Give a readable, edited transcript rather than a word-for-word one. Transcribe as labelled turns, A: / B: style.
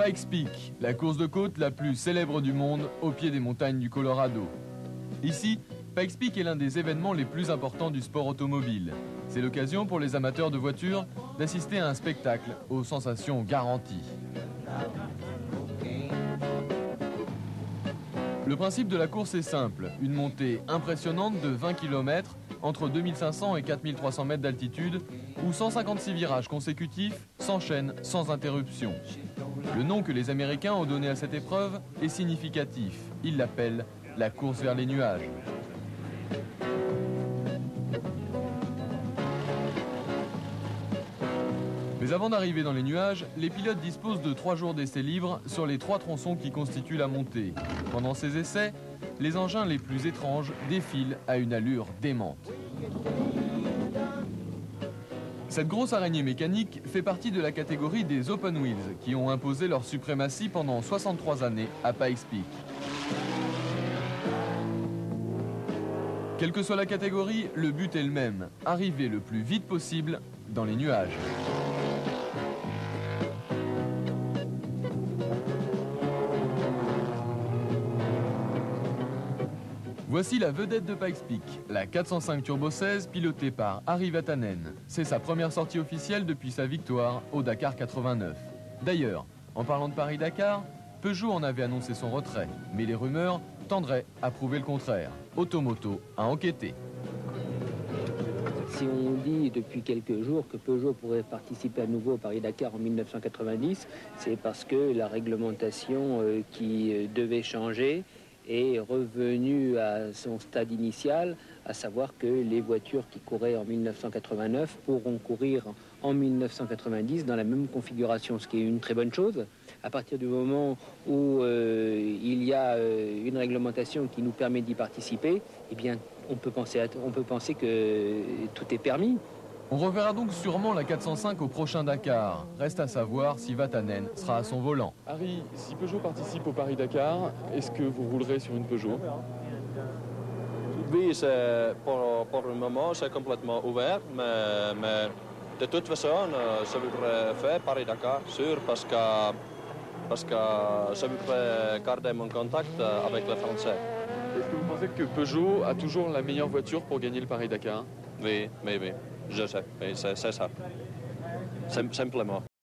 A: Pikes Peak, la course de côte la plus célèbre du monde, au pied des montagnes du Colorado. Ici, Pikes Peak est l'un des événements les plus importants du sport automobile. C'est l'occasion pour les amateurs de voitures d'assister à un spectacle aux sensations garanties. Le principe de la course est simple, une montée impressionnante de 20 km entre 2500 et 4300 mètres d'altitude où 156 virages consécutifs s'enchaînent sans interruption. Le nom que les Américains ont donné à cette épreuve est significatif. Ils l'appellent la course vers les nuages. Mais avant d'arriver dans les nuages, les pilotes disposent de 3 jours d'essais libres sur les 3 tronçons qui constituent la montée. Pendant ces essais, les engins les plus étranges défilent à une allure démente. Cette grosse araignée mécanique fait partie de la catégorie des Open Wheels qui ont imposé leur suprématie pendant 63 années à Pikes Peak. Quelle que soit la catégorie, le but est le même, arriver le plus vite possible dans les nuages. Voici la vedette de Pikes Peak, la 405 Turbo 16 pilotée par Ari Vatanen. C'est sa première sortie officielle depuis sa victoire au Dakar 89. D'ailleurs, en parlant de Paris-Dakar, Peugeot en avait annoncé son retrait, mais les rumeurs tendraient à prouver le contraire. Automoto a enquêté.
B: Si on dit depuis quelques jours que Peugeot pourrait participer à nouveau au Paris-Dakar en 1990, c'est parce que la réglementation qui devait changer est revenue à son stade initial, à savoir que les voitures qui couraient en 1989 pourront courir en 1990 dans la même configuration, ce qui est une très bonne chose. À partir du moment où il y a une réglementation qui nous permet d'y participer, eh bien, on peut penser que tout est permis.
A: On reverra donc sûrement la 405 au prochain Dakar. Reste à savoir si Vatanen sera à son volant.
C: Harry, si Peugeot participe au Paris-Dakar, est-ce que vous roulerez sur une Peugeot?
D: Oui, pour le moment, c'est complètement ouvert, mais de toute façon, je voudrais faire Paris-Dakar, sûr, parce que je voudrais garder mon contact avec les Français.
C: Est-ce que vous pensez que Peugeot a toujours la meilleure voiture pour gagner le Paris-Dakar?
D: Oui, je sais, c'est ça. Simplement.